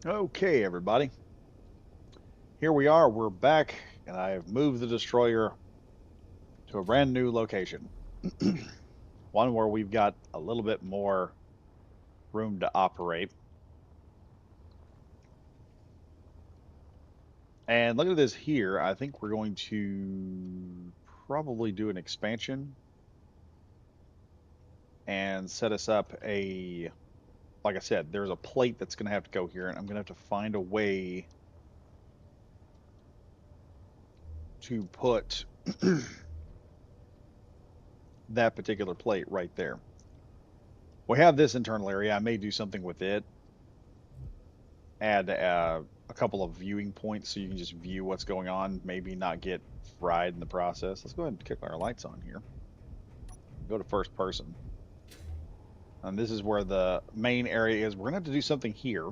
Okay, everybody. Here we are. We're back, and I've moved the destroyer to a brand new location. One where we've got a little bit more room to operate. And look at this here. I think we're going to probably do an expansion and set us up like I said, there's a plate that's going to have to go here, and I'm going to have to find a way to put that particular plate right there. We have this internal area. I may do something with it, add a couple of viewing points so you can just view what's going on, maybe not get fried in the process. Let's go ahead and kick our lights on here. Go to first person. And this is where the main area is. We're going to have to do something here.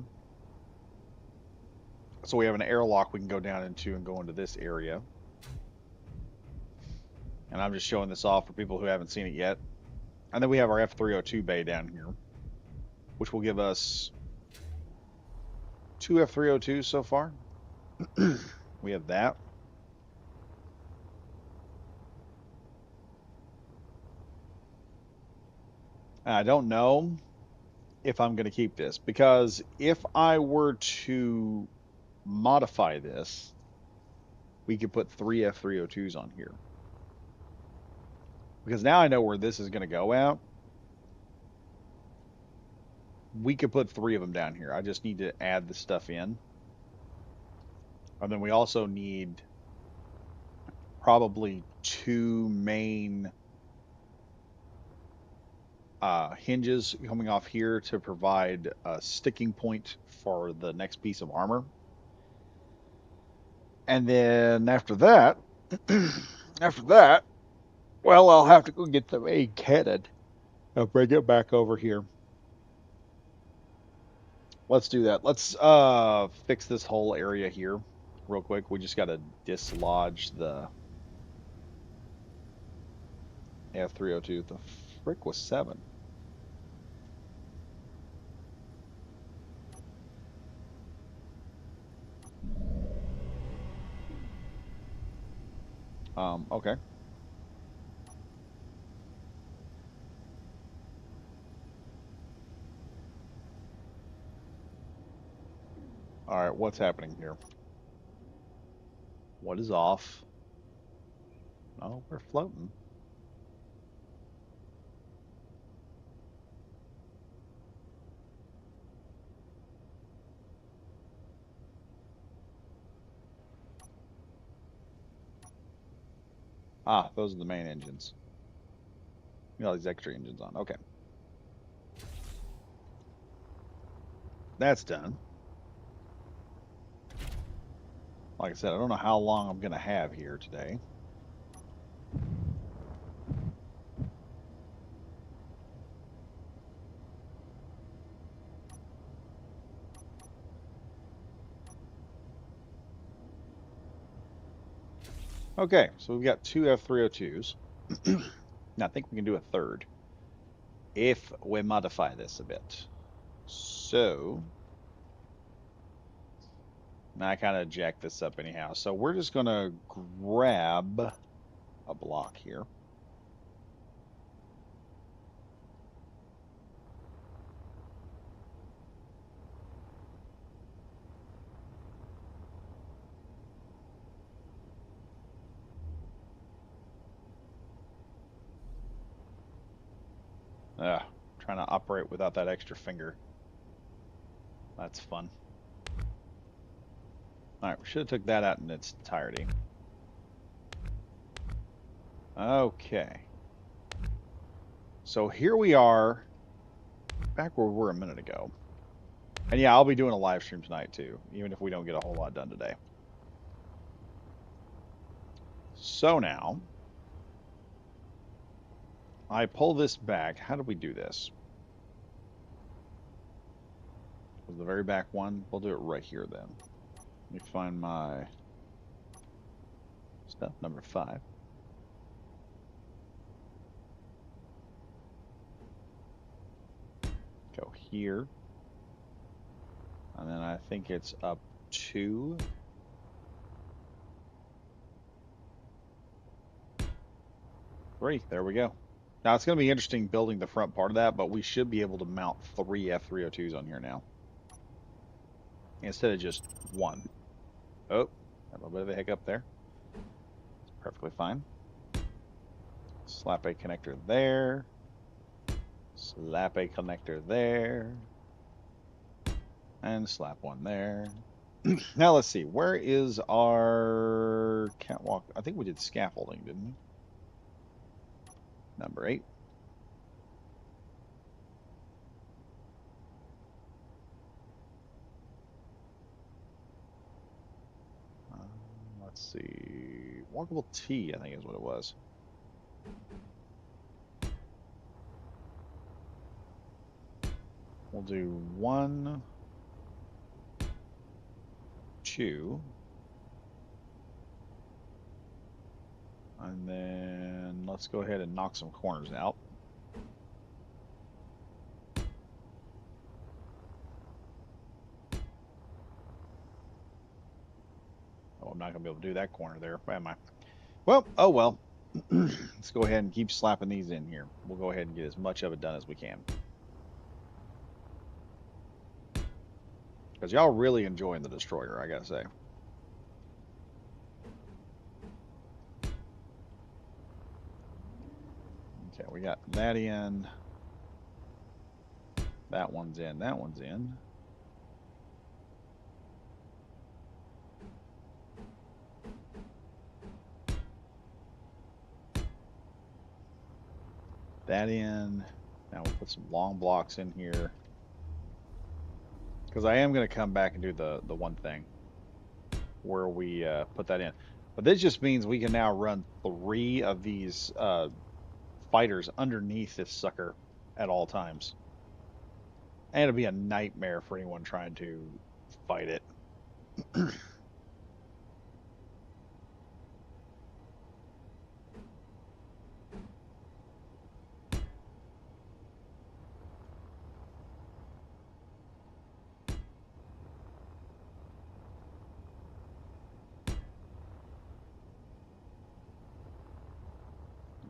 So we have an airlock we can go down into and go into this area. And I'm just showing this off for people who haven't seen it yet. And then we have our F302 bay down here, which will give us two F302s so far. We have that. And I don't know if I'm going to keep this because if I were to modify this, we could put three F302s on here. Because now I know where this is going to go out. We could put three of them down here. I just need to add the stuff in. And then we also need probably two main hinges coming off here to provide a sticking point for the next piece of armor. And then after that, after that, well, I'll have to go get the main cannon. I'll bring it back over here. Let's do that. Let's fix this whole area here real quick. We just got to dislodge the F302. The frick was 7. Okay. All right, what's happening here? What is off? Oh, we're floating. Ah, those are the main engines. You got all these extra engines on. Okay. That's done. Like I said, I don't know how long I'm going to have here today. Okay, so we've got two F302s. Now I think we can do a third if we modify this a bit. So I kind of jacked this up anyhow. So we're just going to grab a block here. Trying to operate without that extra finger. That's fun. All right, we should have took that out in its entirety. Okay. So here we are, back where we were a minute ago. And yeah, I'll be doing a live stream tonight too, even if we don't get a whole lot done today. So now, I pull this back. How do we do this? Was the very back one? We'll do it right here then. Let me find my stuff, number 5. Go here. And then I think it's up 2. Three. There we go. Now it's going to be interesting building the front part of that, but we should be able to mount 3 F-302s on here now instead of just 1. Oh, a little bit of a hiccup there. It's perfectly fine. Slap a connector there. Slap a connector there. And slap one there. Now let's see. Where is our catwalk? I think we did scaffolding, didn't we? Number 8. Let's see. Walkable T, I think is what it was. We'll do 1, 2. And then let's go ahead and knock some corners out. Oh, I'm not going to be able to do that corner there, am I? Well, oh well. Let's go ahead and keep slapping these in here. We'll go ahead and get as much of it done as we can. Because y'all really enjoying the Destroyer, I gotta say. Okay, we got that in. That one's in. That one's in. That in. Now we'll put some long blocks in here. Because I am going to come back and do the one thing where we put that in. But this just means we can now run 3 of these fighters underneath this sucker at all times. And it'll be a nightmare for anyone trying to fight it.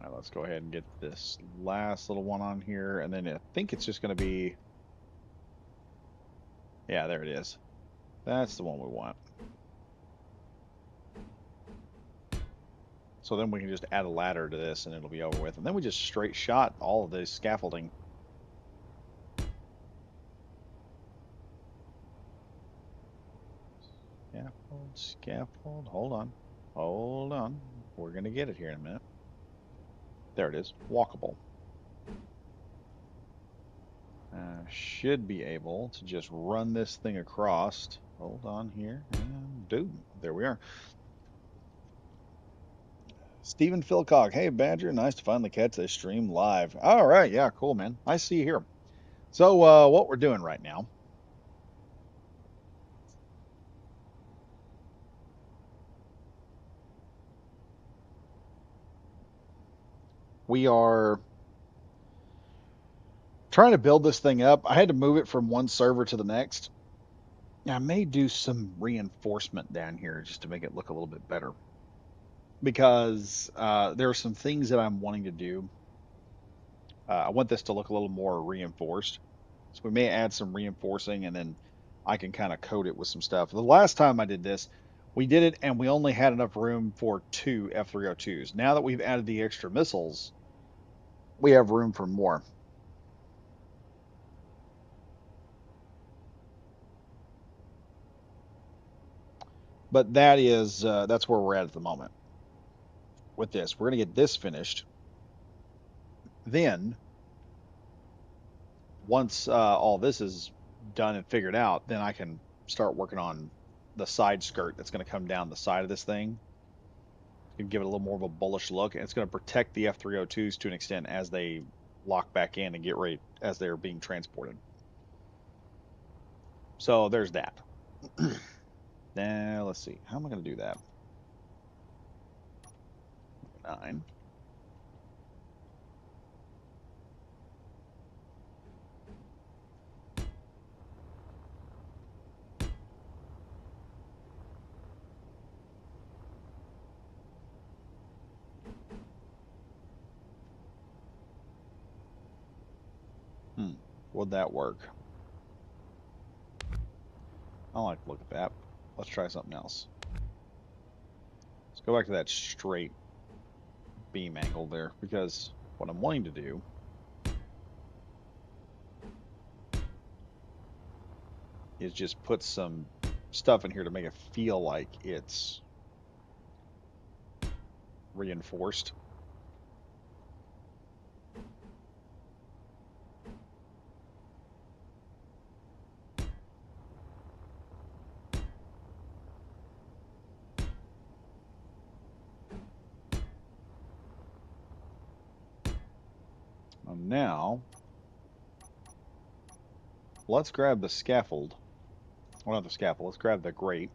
Now let's go ahead and get this last little one on here, and then I think it's just going to be, yeah, there it is. That's the one we want. So then we can just add a ladder to this and it'll be over with. And then we just straight shot all of this scaffolding. Scaffold, scaffold, hold on. Hold on. We're going to get it here in a minute. There it is, walkable. Should be able to just run this thing across. Hold on here. And dude, there we are. Stephen Philcock. Hey, Badger. Nice to finally catch this stream live. All right. Yeah, cool, man. I see you here. So what we're doing right now. We are trying to build this thing up. I had to move it from one server to the next. I may do some reinforcement down here just to make it look a little bit better. Because there are some things that I'm wanting to do. I want this to look a little more reinforced. So we may add some reinforcing and then I can kind of coat it with some stuff. The last time I did this, we did it and we only had enough room for 2 F-302s. Now that we've added the extra missiles, we have room for more. But that's where we're at the moment with this. We're going to get this finished. Then, once all this is done and figured out, then I can start working on the side skirt that's going to come down the side of this thing. Give it a little more of a bullish look, and it's going to protect the F-302s to an extent as they lock back in and get ready as they're being transported. So there's that. Now let's see. How am I going to do that? 9. Would that work? I don't like to look at that. Let's try something else. Let's go back to that straight beam angle there, because what I'm wanting to do is just put some stuff in here to make it feel like it's reinforced. And now, let's grab the scaffold. Well, not the scaffold, let's grab the grate.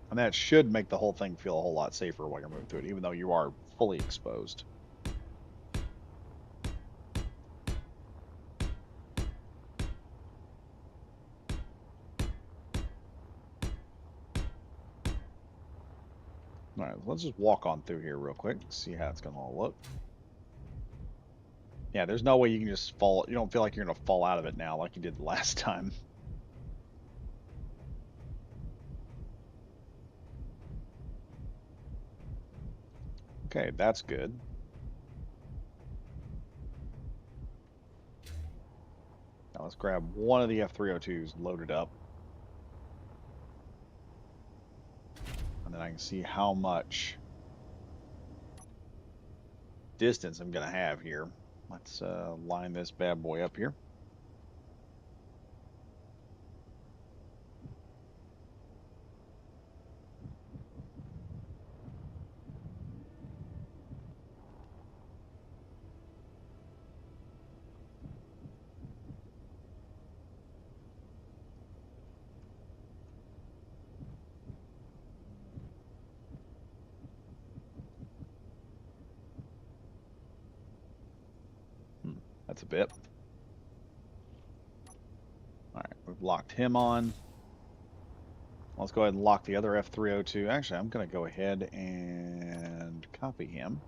And that should make the whole thing feel a whole lot safer while you're moving through it, even though you are fully exposed. All right, let's just walk on through here real quick, see how it's gonna all look. Yeah, there's no way you can just fall. You don't feel like you're gonna fall out of it now like you did the last time. Okay, that's good. Now let's grab one of the F302s loaded up. And then I can see how much distance I'm gonna have here. Let's line this bad boy up here. That's a bit. All right, we've locked him on. Let's go ahead and lock the other F302. Actually, I'm going to go ahead and copy him.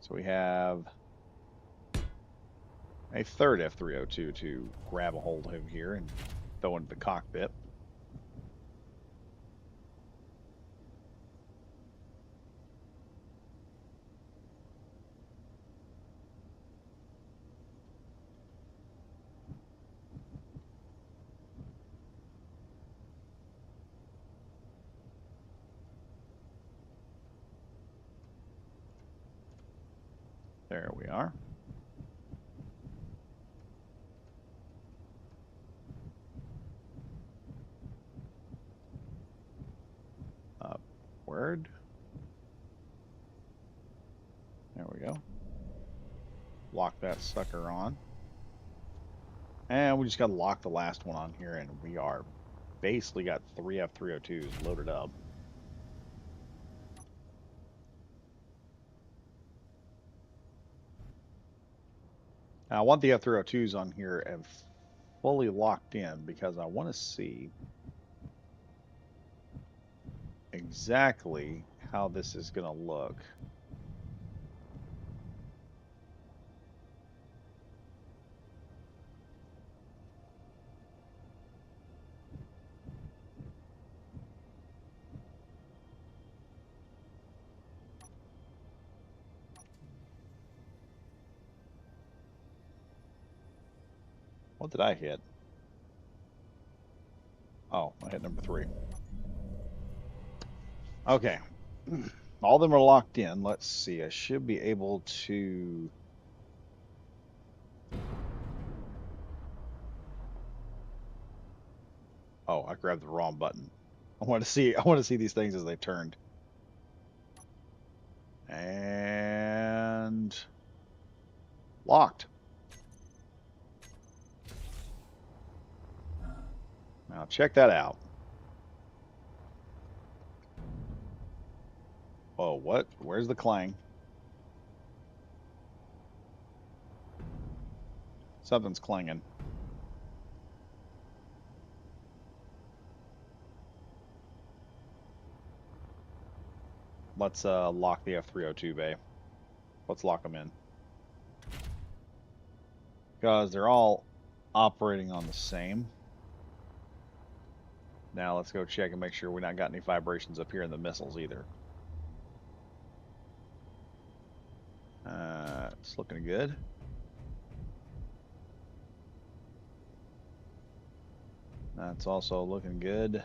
So we have a third F302 to grab a hold of him here and throw into the cockpit. There we are. Upward. There we go. Lock that sucker on. And we just got to lock the last one on here, and we are basically got 3 F302s loaded up. Now, I want the F302s on here and fully locked in because I want to see exactly how this is going to look. What did I hit? Oh, I hit number 3. Okay. All of them are locked in. Let's see. I should be able to... Oh, I grabbed the wrong button. I want to see these things as they turned. And locked. Now check that out. Oh, what? Where's the clang? Something's clanging. Let's lock the F-302 bay. Let's lock them in. Because they're all operating on the same. Now let's go check and make sure we not got any vibrations up here in the missiles either. It's looking good. That's also looking good.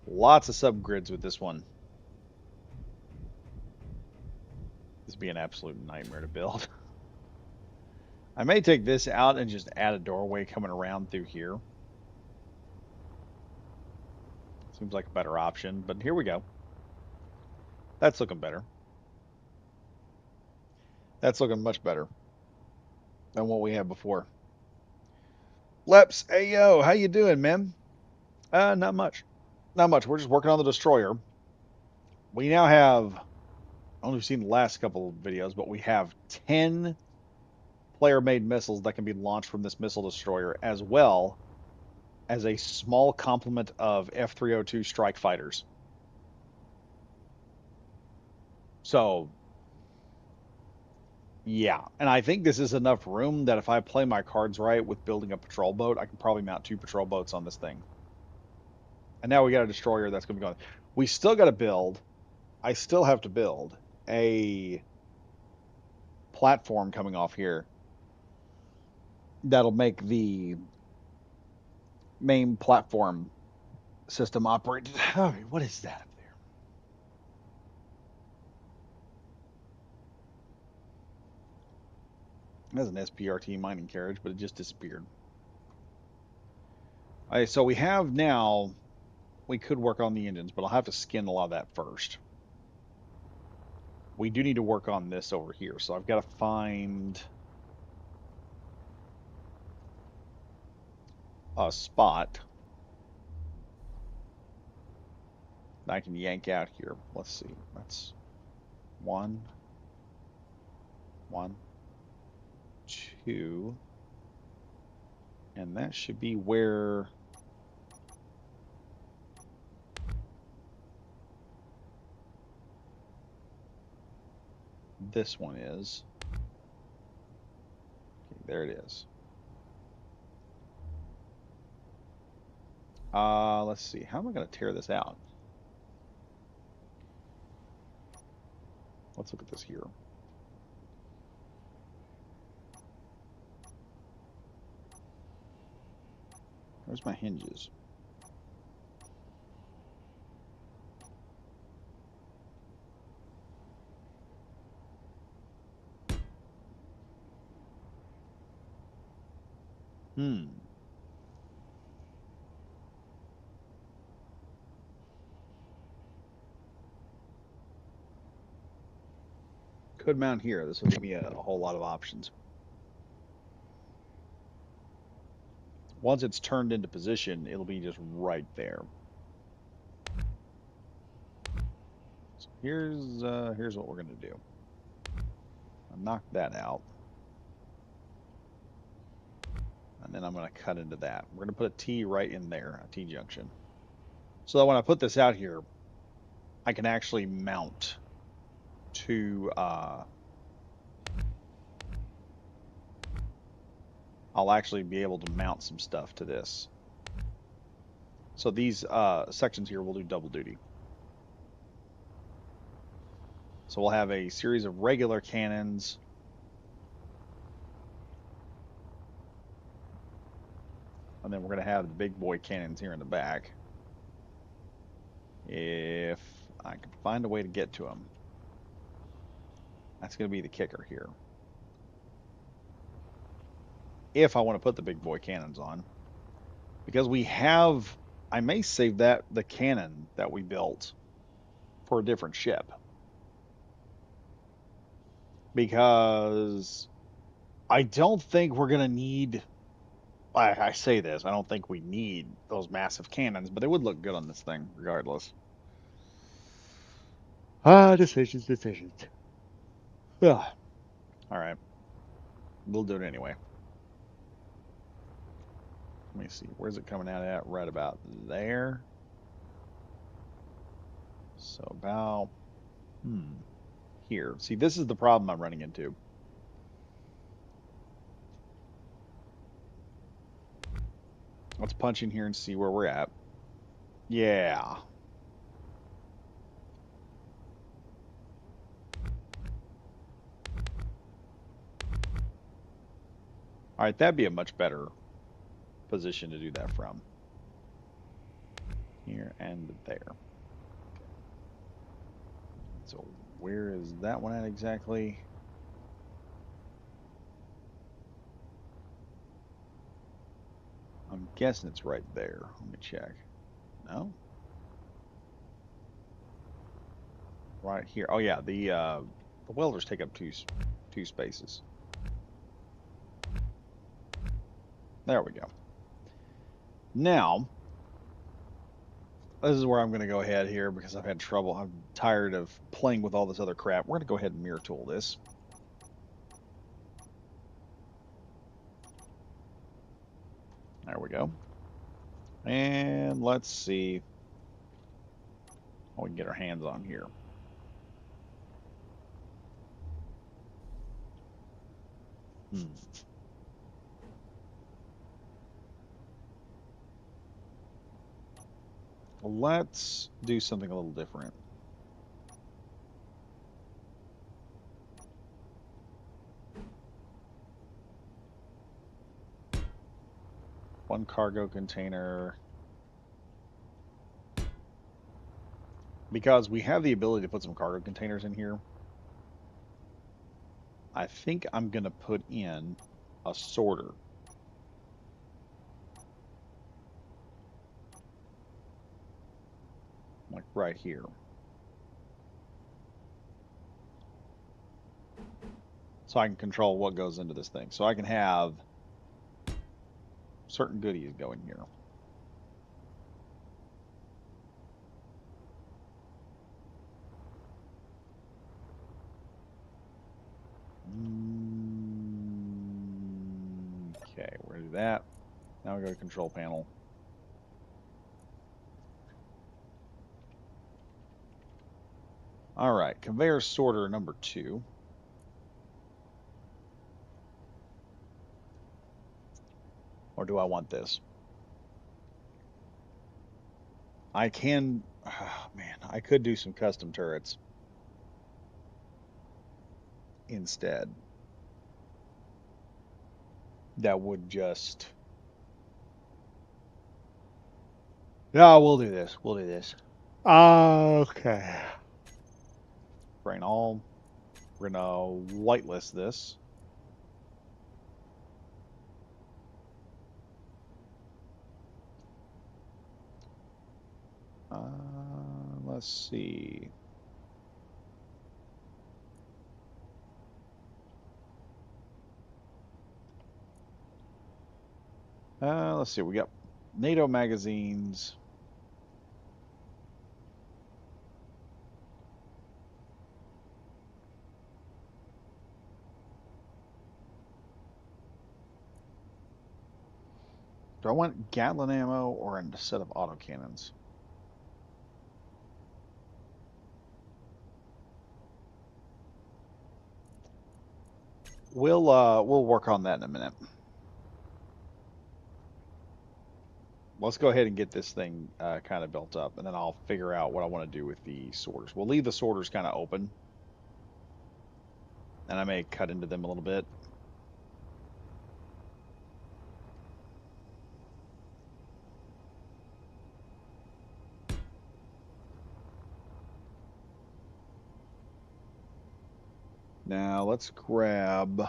Lots of subgrids with this one. This would be an absolute nightmare to build. I may take this out and just add a doorway coming around through here. Seems like a better option, but here we go. That's looking better. That's looking much better than what we had before. Leps, hey yo, how you doing, man? Not much. Not much. We're just working on the destroyer. We now have, I only seen the last couple of videos, but we have 10 player-made missiles that can be launched from this missile destroyer, as well as a small complement of F-302 strike fighters. So, yeah. And I think this is enough room that if I play my cards right with building a patrol boat, I can probably mount 2 patrol boats on this thing. And now we got a destroyer that's going to be going. We still got to build. I still have to build a platform coming off here that'll make the main platform system operate. Oh, what is that up there? That's an SPRT mining carriage, but it just disappeared. All right, so we have now, we could work on the engines, but I'll have to skin a lot of that first. We do need to work on this over here, so I've got to find a spot that I can yank out here. Let's see. That's 1, 1, 2, and that should be where this one is. Okay, there it is. Let's see. How am I going to tear this out? Let's look at this here. Where's my hinges? Could mount here. This will give me a whole lot of options. Once it's turned into position, it'll be just right there. So here's what we're gonna do. I'll knock that out. And then I'm gonna cut into that. We're gonna put a T right in there, a T junction. So that when I put this out here, I can actually mount to I'll actually be able to mount some stuff to this. So these sections here will do double duty. So we'll have a series of regular cannons. And then we're going to have the big boy cannons here in the back. If I can find a way to get to them. That's going to be the kicker here. If I want to put the big boy cannons on. Because we have, I may save the cannon that we built for a different ship. Because I don't think we're going to need, I say this, I don't think we need those massive cannons, but they would look good on this thing regardless. Decisions. Ugh. All right. We'll do it anyway. Let me see. Where's it coming out at? Right about there. So about here. See, this is the problem I'm running into. Let's punch in here and see where we're at. Yeah. All right, that'd be a much better position to do that from. Here and there. So where is that one at exactly? I'm guessing it's right there. Let me check. No? Right here. Oh yeah, the welders take up two spaces. There we go. Now, this is where I'm going to go ahead here because I've had trouble. I'm tired of playing with all this other crap. We're going to go ahead and mirror tool this. There we go. And let's see what we can get our hands on here. Let's do something a little different. One cargo container. Because we have the ability to put some cargo containers in here, I think I'm going to put in a sorter. Like right here. So I can control what goes into this thing. So I can have certain goodies going here. Okay, we're going to do that. Now we go to control panel. All right, conveyor sorter number 2. Or do I want this? I can, oh man, I could do some custom turrets instead. That would just, no, we'll do this. We'll do this. Okay. Brain all. We're gonna whitelist this. Let's see. Let's see. We got NATO magazines. Do I want Gatling ammo or a set of autocannons? We'll work on that in a minute. Let's go ahead and get this thing kind of built up, and then I'll figure out what I want to do with the sorters. We'll leave the sorters kind of open, and I may cut into them a little bit. Now let's grab.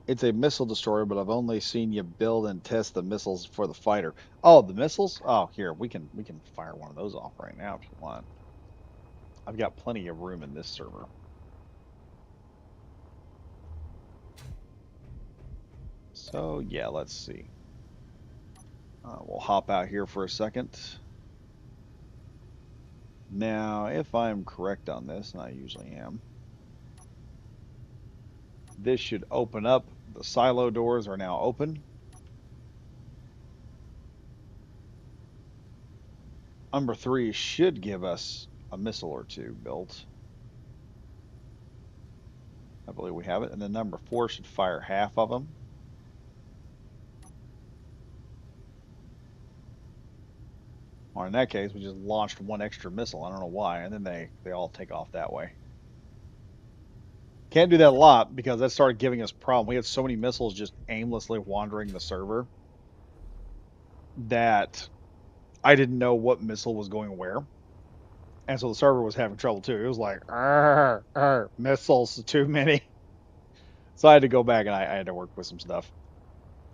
It's a missile destroyer, but I've only seen you build and test the missiles for the fighter. Oh, the missiles? Oh, here we can fire one of those off right now if you want. I've got plenty of room in this server. So yeah, let's see. We'll hop out here for a second. Now, if I'm correct on this, and I usually am, this should open up. The silo doors are now open. Number 3 should give us a missile or two built. I believe we have it. And then number 4 should fire half of them. Or in that case, we just launched one extra missile. I don't know why. And then they all take off that way. Can't do that a lot because that started giving us problem. We had so many missiles just aimlessly wandering the server that I didn't know what missile was going where. And so the server was having trouble too. It was like, missiles, too many. So I had to go back and I had to work with some stuff.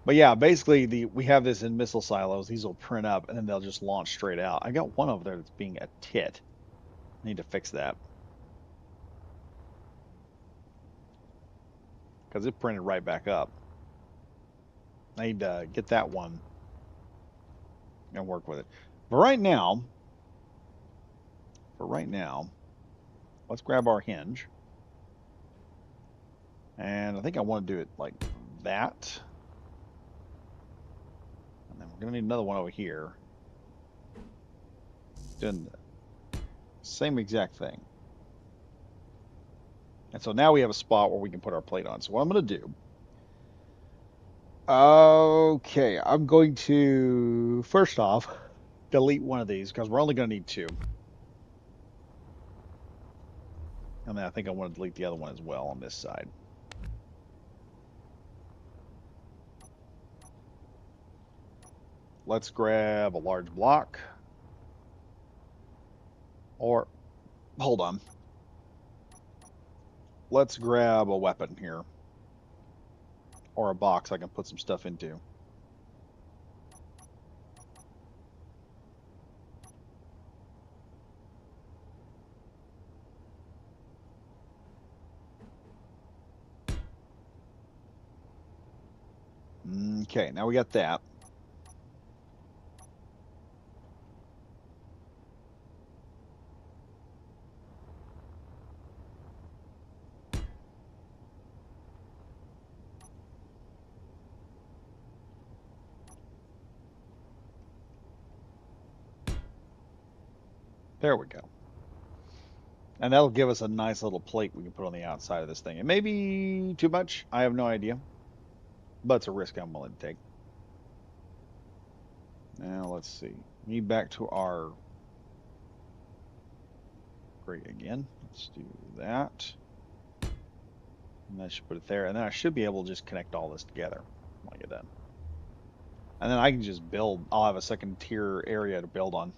But yeah, basically we have this in missile silos. These will print up and then they'll just launch straight out. I got one over there that's being a tit. I need to fix that. Because it printed right back up. I need to get that one and work with it. But right now, let's grab our hinge. And I think I want to do it like that. And then we're going to need another one over here. Doing the same exact thing. And so now we have a spot where we can put our plate on. So what I'm going to do. Okay, I'm going to, first off, delete one of these because we're only going to need 2. And then I think I want to delete the other one as well on this side. Let's grab a large block. Or, hold on. Let's grab a weapon here. Or a box I can put some stuff into. Okay, now we got that. There we go. And that'll give us a nice little plate we can put on the outside of this thing. It may be too much. I have no idea. But it's a risk I'm willing to take. Now, let's see. Need back to our grate again. Let's do that. And I should put it there. And then I should be able to just connect all this together when I get done. And then I can just build. I'll have a second tier area to build on.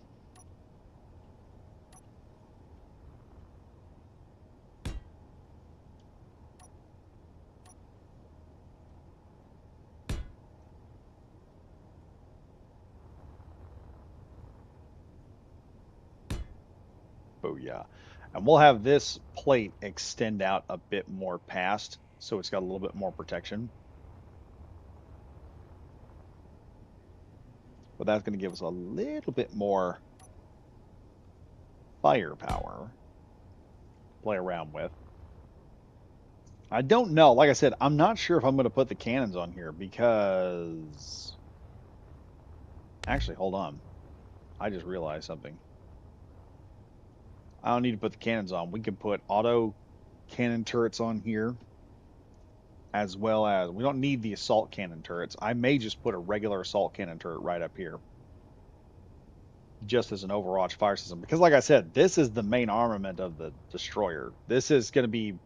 Booyah. And we'll have this plate extend out a bit more past, so it's got a little bit more protection. But that's going to give us a little bit more firepower to play around with. I don't know. Like I said, I'm not sure if I'm going to put the cannons on here because... Actually, hold on. I just realized something. I don't need to put the cannons on. We can put auto cannon turrets on here, as well as... We don't need the assault cannon turrets. I may just put a regular assault cannon turret right up here, just as an Overwatch fire system. Because like I said, this is the main armament of the destroyer. This is going to be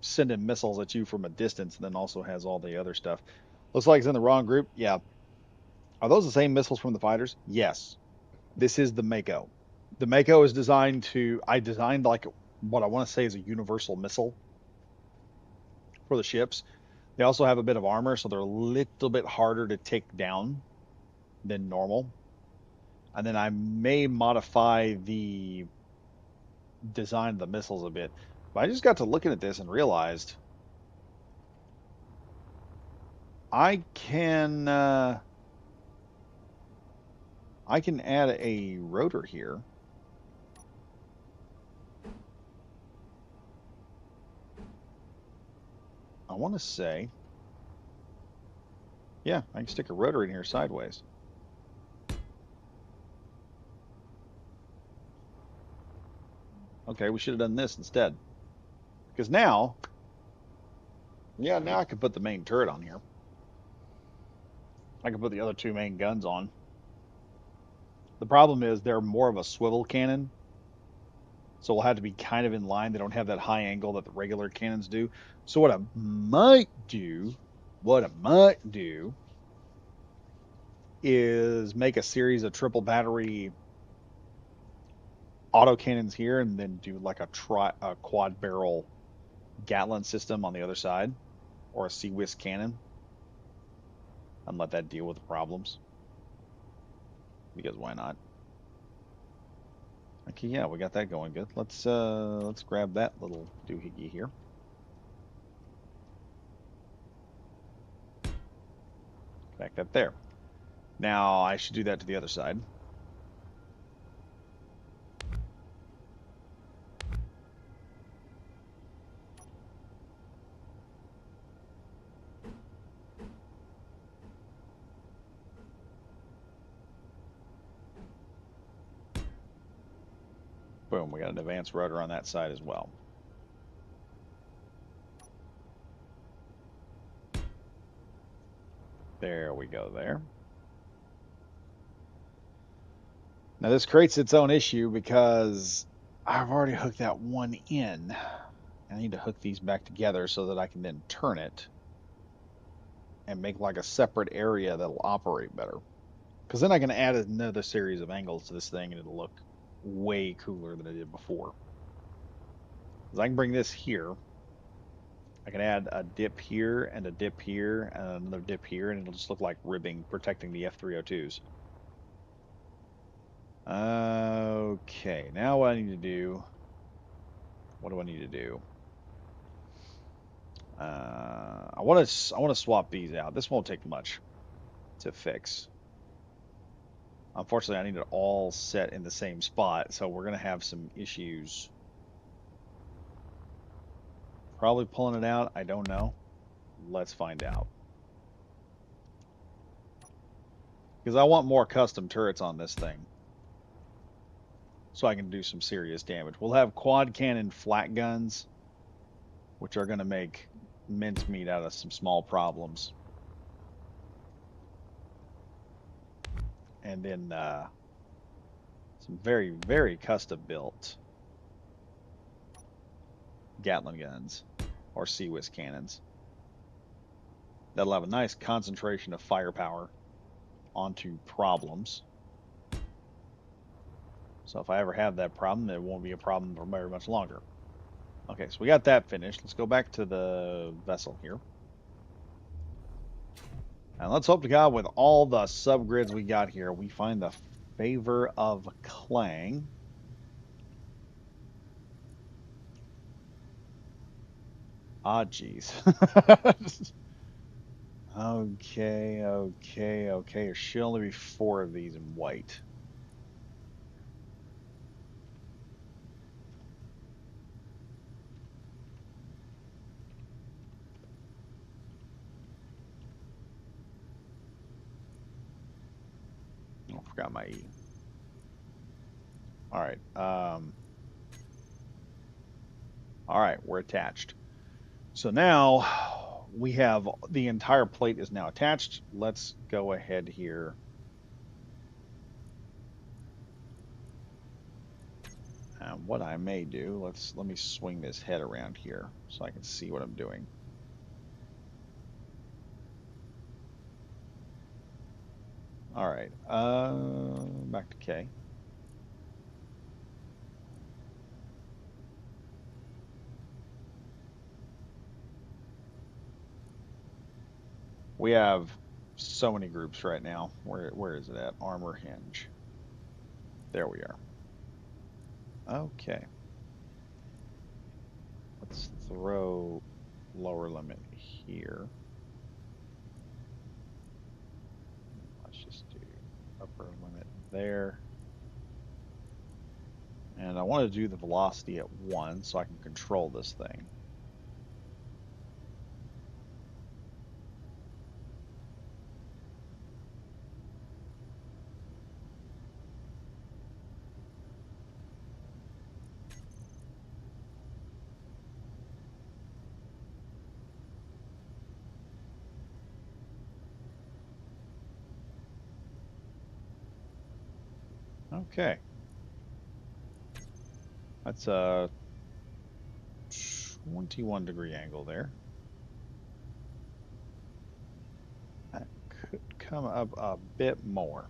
sending missiles at you from a distance, and then also has all the other stuff. Looks like it's in the wrong group. Yeah. Are those the same missiles from the fighters? Yes. This is the Mako. The Mako is designed to... I designed like what I want to say is a universal missile for the ships. They also have a bit of armor, so they're a little bit harder to take down than normal. And then I may modify the design of the missiles a bit. But I just got to looking at this and realized I can add a rotor here want to say, yeah, I can stick a rotor in here sideways. Okay, we should have done this instead. Because now, yeah, now I can put the main turret on here. I can put the other two main guns on. The problem is they're more of a swivel cannon, so we'll have to be kind of in line. They don't have that high angle that the regular cannons do. So what I might do is make a series of triple battery autocannons here and then do like a quad barrel Gatling system on the other side, or a CWIS cannon, and let that deal with the problems. Because why not? Okay, yeah, we got that going good. Let's grab that little doohickey here. Back that there. Now I should do that to the other side. Boom, we got an advanced rotor on that side as well. There we go there. Now this creates its own issue because I've already hooked that one in. I need to hook these back together so that I can then turn it and make like a separate area that'll operate better. Because then I can add another series of angles to this thing and it'll look way cooler than it did before. Because I can bring this here. I can add a dip here and a dip here and another dip here, and it'll just look like ribbing protecting the F-302s. Okay, now what I need to do... What do I need to do? I want to swap these out. This won't take much to fix. Unfortunately, I need it all set in the same spot, so we're going to have some issues. Probably pulling it out. I don't know. Let's find out. Because I want more custom turrets on this thing, so I can do some serious damage. We'll have quad cannon flat guns, which are going to make mincemeat out of some small problems. And then some very, very custom built Gatling guns or CWIS cannons. That'll have a nice concentration of firepower onto problems. So if I ever have that problem, it won't be a problem for very much longer. Okay, so we got that finished. Let's go back to the vessel here. And let's hope to God with all the subgrids we got here, we find the favor of Clang. Ah, jeez. Okay. There should only be 4 of these in white. Oh, I forgot my E. All right. All right, we're attached. So now we have the entire plate is now attached. Let's go ahead here. And what I may do, let me swing this head around here so I can see what I'm doing. All right, back to K. We have so many groups right now. Where is it at? Armor hinge. There we are. Okay. Let's throw lower limit here. Let's just do upper limit there. And I want to do the velocity at 1 so I can control this thing. Okay. That's a 21-degree angle there. That could come up a bit more.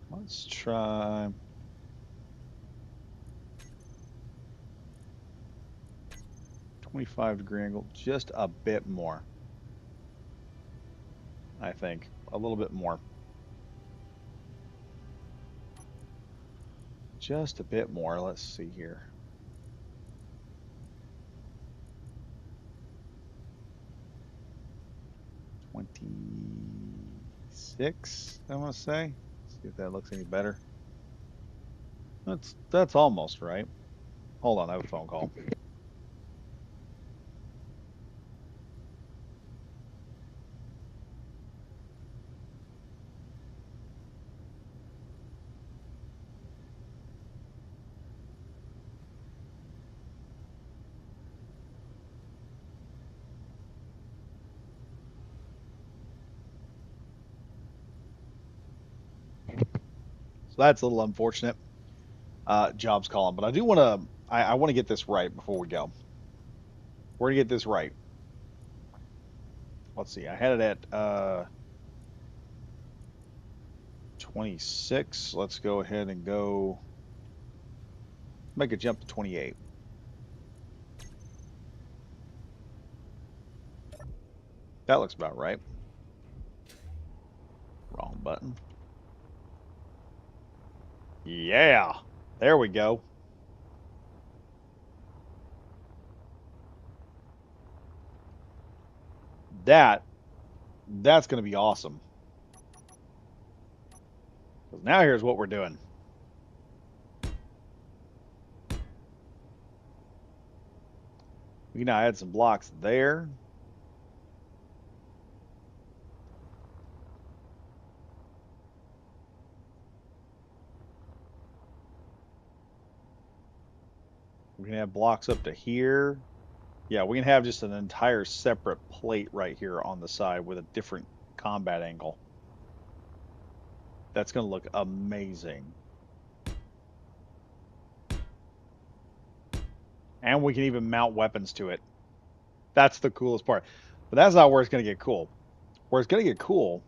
Let's try 25-degree angle, just a bit more, I think. A little bit more. Just a bit more. Let's see here. 26, I want to say. See if that looks any better. That's almost right. Hold on, I have a phone call. So that's a little unfortunate. Job's calling, but I do want to. I want to get this right before we go. We're gonna get this right. Let's see. I had it at 26. Let's go ahead and go make a jump to 28. That looks about right. Wrong button. Yeah, there we go. That's going to be awesome. 'Cause now here's what we're doing. We can now add some blocks there. We can have blocks up to here. Yeah, we can have just an entire separate plate right here on the side with a different combat angle. That's going to look amazing. And we can even mount weapons to it. That's the coolest part. But that's not where it's going to get cool. Where it's going to get cool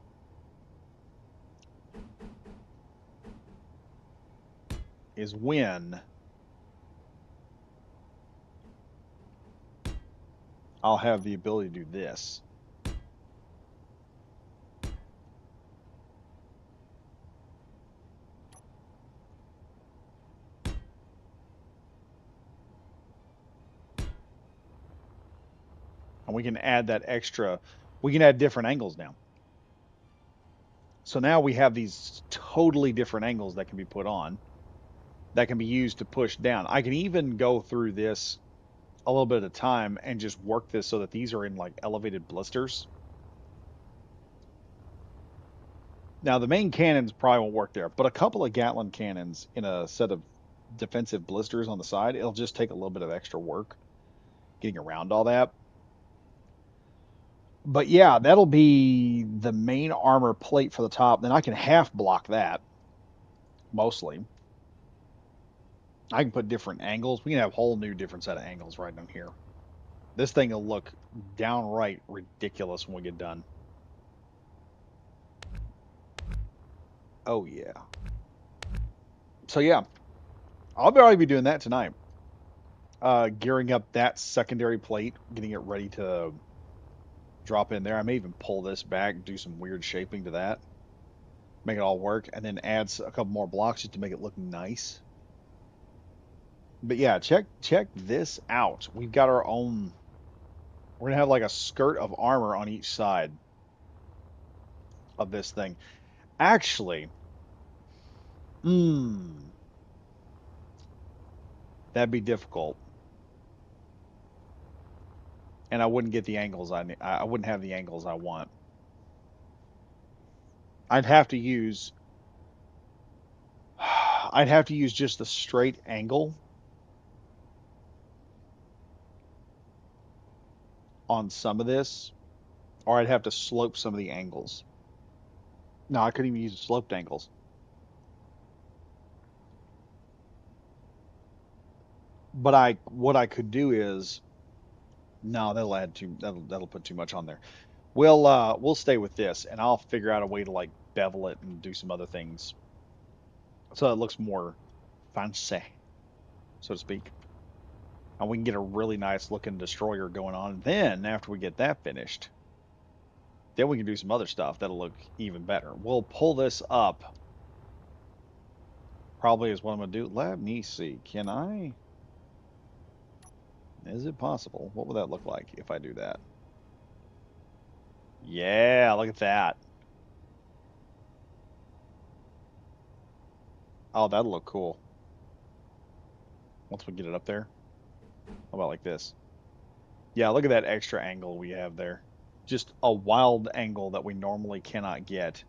is when I'll have the ability to do this. And we can add that extra, we can add different angles now. So now we have these totally different angles that can be put on, that can be used to push down. I can even go through this a little bit at a time and just work this so that these are in like elevated blisters. Now the main cannons probably won't work there, but a couple of Gatling cannons in a set of defensive blisters on the side, it'll just take a little bit of extra work getting around all that. But yeah, that'll be the main armor plate for the top. Then I can half block that mostly. I can put different angles. We can have a whole new different set of angles right down here. This thing will look downright ridiculous when we get done. Oh yeah. So yeah, I'll probably be doing that tonight. Gearing up that secondary plate, getting it ready to drop in there. I may even pull this back, do some weird shaping to that, make it all work, and then add a couple more blocks just to make it look nice. But yeah, check this out. We've got our own. We're gonna have like a skirt of armor on each side of this thing. Actually, hmm, that'd be difficult, and I wouldn't get the angles I wouldn't have the angles I want. I'd have to use. I'd have to use just the straight angle on some of this, or I'd have to slope some of the angles. No, I couldn't even use sloped angles. But what I could do is no, that'll put too much on there. We'll stay with this, and I'll figure out a way to like bevel it and do some other things so it looks more fancy, so to speak. And we can get a really nice looking destroyer going on. And then after we get that finished, then we can do some other stuff that'll look even better. We'll pull this up. Probably is what I'm gonna do. Let me see. Can I? Is it possible? What would that look like if I do that? Yeah, look at that. Oh, that'll look cool once we get it up there. How about like this? Yeah, look at that extra angle we have there. Just a wild angle that we normally cannot get.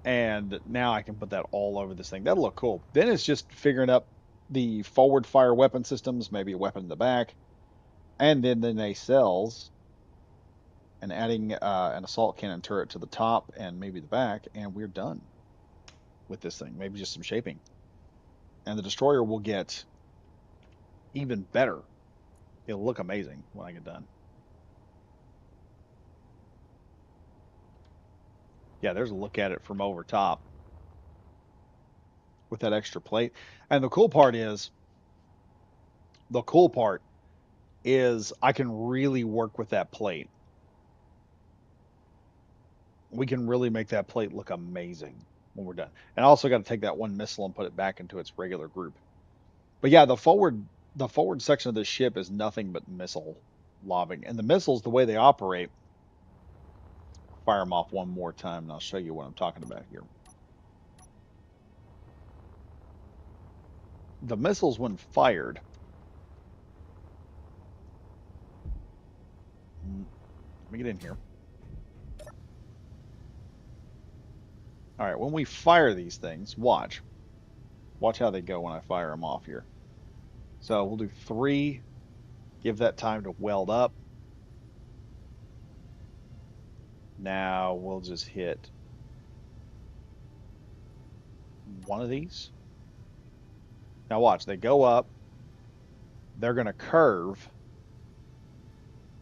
And now I can put that all over this thing. That'll look cool. Then it's just figuring up the forward fire weapon systems, maybe a weapon in the back, and then the nacelles, and adding an assault cannon turret to the top and maybe the back, and we're done with this thing. Maybe just some shaping. And the destroyer will get even better. It'll look amazing when I get done. Yeah, there's a look at it from over top with that extra plate. And the cool part is I can really work with that plate. We can really make that plate look amazing when we're done. And I also got to take that one missile and put it back into its regular group. But yeah, the forward section of the ship is nothing but missile lobbing. And the missiles, the way they operate, fire them off one more time and I'll show you what I'm talking about here. The missiles, when fired, let me get in here. All right, when we fire these things, watch how they go when I fire them off here. So we'll do 3, give that time to weld up. Now we'll just hit one of these. Now watch, they go up, they're going to curve,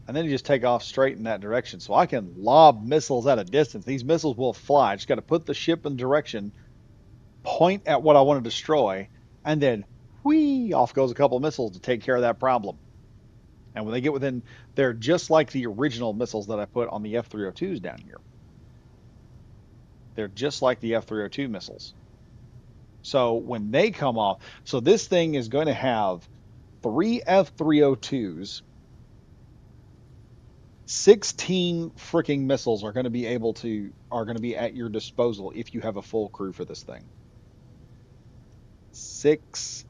and then you just take off straight in that direction. So I can lob missiles at a distance. These missiles will fly. I just got to put the ship in direction, point at what I want to destroy, and then whee, off goes a couple of missiles to take care of that problem. And when they get within, they're just like the original missiles that I put on the F-302s down here. They're just like the F-302 missiles. So when they come off, so this thing is going to have 3 F-302s, 16 freaking missiles are going to be at your disposal if you have a full crew for this thing. 16.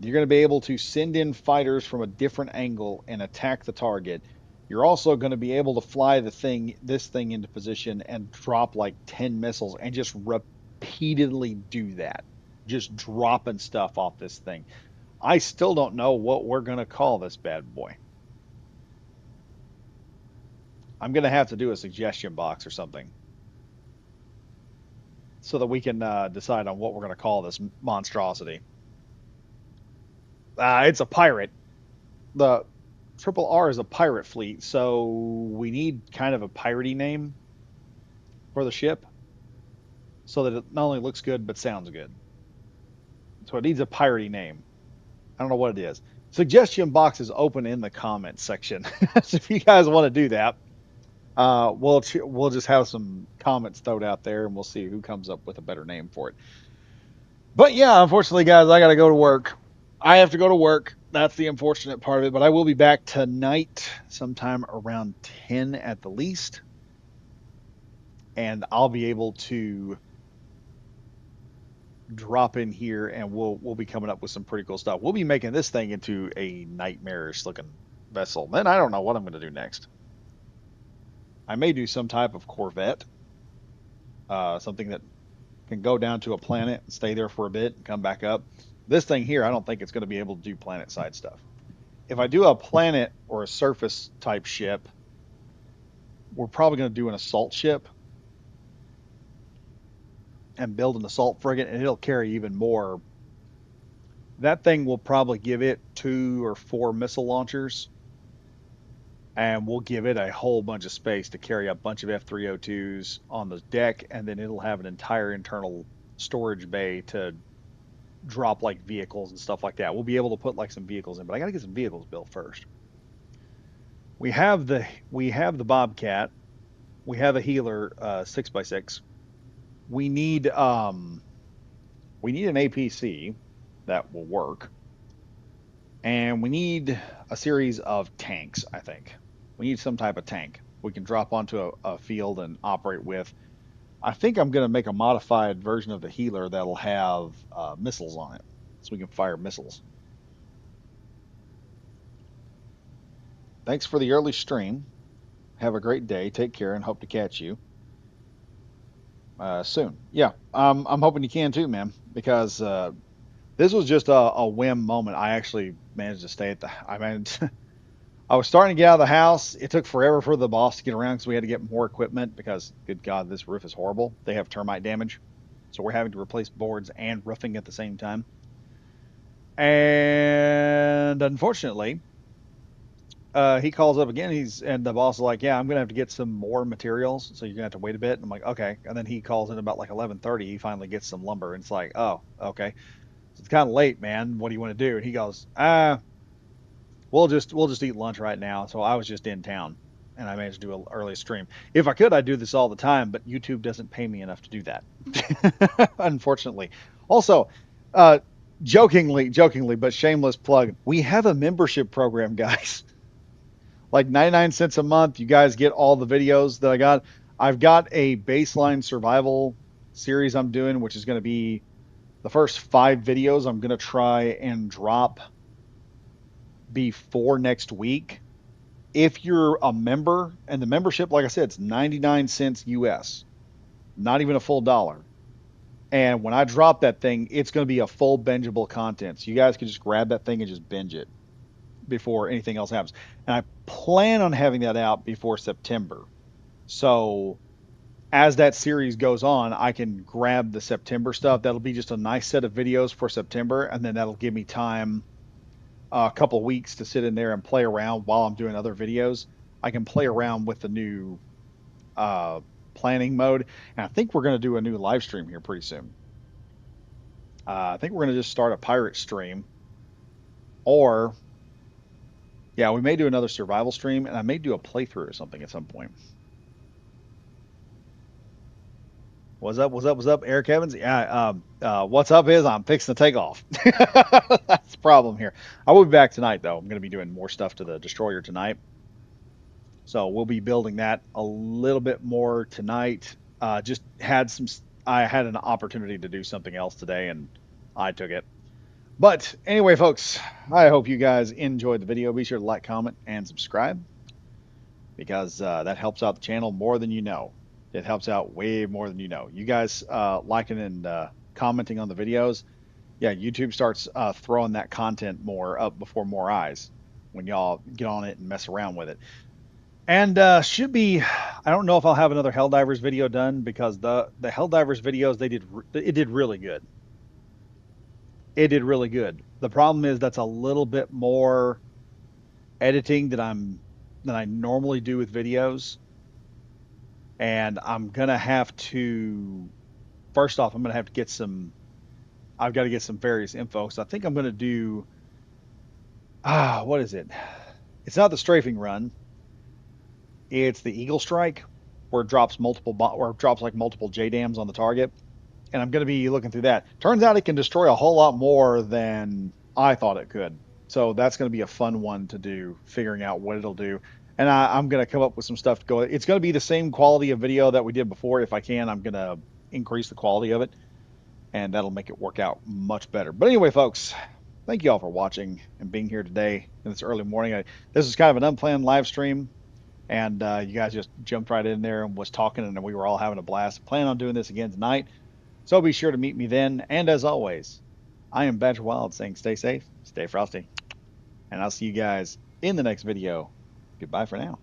You're going to be able to send in fighters from a different angle and attack the target. You're also going to be able to fly this thing into position and drop like 10 missiles and just repeatedly do that. Just dropping stuff off this thing. I still don't know what we're going to call this bad boy. I'm going to have to do a suggestion box or something so that we can decide on what we're going to call this monstrosity. It's a pirate. The Triple R is a pirate fleet, so we need kind of a piratey name for the ship so that it not only looks good but sounds good. So it needs a piratey name. I don't know what it is. Suggestion box is open in the comments section. So if you guys want to do that, we'll just have some comments thrown out there and we'll see who comes up with a better name for it. But yeah, unfortunately, guys, I got to go to work. I have to go to work. That's the unfortunate part of it. But I will be back tonight, sometime around 10 at the least, and I'll be able to drop in here, and we'll be coming up with some pretty cool stuff. We'll be making this thing into a nightmarish looking vessel. Then I don't know what I'm going to do next. I may do some type of corvette, something that can go down to a planet and stay there for a bit and come back up. This thing here, I don't think it's going to be able to do planet side stuff. If I do a planet or a surface type ship, we're probably going to do an assault ship and build an assault frigate, and it'll carry even more. That thing will probably give it 2 or 4 missile launchers, and we'll give it a whole bunch of space to carry a bunch of F-302s on the deck, and then it'll have an entire internal storage bay to drop like vehicles and stuff like that. We'll be able to put like some vehicles in, but I got to get some vehicles built first. We have the Bobcat. We have a Healer 6x6. We need we need an APC that will work, and we need a series of tanks. I think we need some type of tank we can drop onto a field and operate with. I think I'm going to make a modified version of the Healer that'll have missiles on it, so we can fire missiles. Thanks for the early stream. Have a great day. Take care, and hope to catch you soon. Yeah, I'm hoping you can too, man, because this was just a whim moment. I actually managed to stay at the. I managed. I was starting to get out of the house. It took forever for the boss to get around because we had to get more equipment because, good God, this roof is horrible. They have termite damage. So we're having to replace boards and roofing at the same time. And unfortunately, he calls up again. And the boss is like, "Yeah, I'm gonna have to get some more materials, so you're gonna have to wait a bit." And I'm like, "Okay." And then he calls in about like 11:30. He finally gets some lumber, and it's like, "Oh, okay. So it's kind of late, man. What do you want to do?" And he goes, we'll just eat lunch right now." So I was just in town, and I managed to do an early stream. If I could, I'd do this all the time, but YouTube doesn't pay me enough to do that, unfortunately. Also, uh, jokingly, but shameless plug: we have a membership program, guys. Like 99 cents a month, you guys get all the videos that I got. I've got a baseline survival series I'm doing, which is going to be the first 5 videos I'm going to try and drop before next week. If you're a member, and the membership, like I said, it's 99 cents US, not even a full dollar. And when I drop that thing, it's going to be a full bingeable content. So you guys can just grab that thing and just binge it before anything else happens. And I plan on having that out before September. So as that series goes on, I can grab the September stuff. That'll be just a nice set of videos for September, and then that'll give me time, a couple of weeks, to sit in there and play around while I'm doing other videos. I can play around with the new uh, planning mode, and I think we're going to do a new live stream here pretty soon. I think we're going to just start a pirate stream, or yeah, we may do another survival stream, and I may do a playthrough or something at some point. What's up? What's up? What's up, Eric Evans? Yeah. What's up is I'm fixing to take off. That's the problem here. I will be back tonight, though. I'm going to be doing more stuff to the destroyer tonight, so we'll be building that a little bit more tonight. Just had some. I had an opportunity to do something else today, and I took it. But anyway, folks, I hope you guys enjoyed the video. Be sure to like, comment, and subscribe, because that helps out the channel more than you know. It helps out way more than you know. You guys liking and commenting on the videos, yeah, YouTube starts throwing that content more up before more eyes when y'all get on it and mess around with it. And should be, I don't know if I'll have another Helldivers video done, because the Helldivers videos, it did really good. It did really good. The problem is that's a little bit more editing than I normally do with videos, and I'm gonna have to, first off, I'm gonna have to get some. I've got to get some various info. So I think I'm gonna do, what is it? It's not the strafing run. It's the Eagle Strike, where it drops or it drops like multiple JDAMs on the target, and I'm gonna be looking through that. Turns out it can destroy a whole lot more than I thought it could. So that's gonna be a fun one to do, figuring out what it'll do. And I'm gonna come up with some stuff to go. It's gonna be the same quality of video that we did before. If I can, I'm gonna increase the quality of it, and that'll make it work out much better. But anyway, folks, thank you all for watching and being here today in this early morning. This is kind of an unplanned live stream, and you guys just jumped right in there and was talking, and we were all having a blast. Plan on doing this again tonight, so be sure to meet me then. And as always, I am Badger Wild saying stay safe, stay frosty, and I'll see you guys in the next video. Goodbye for now.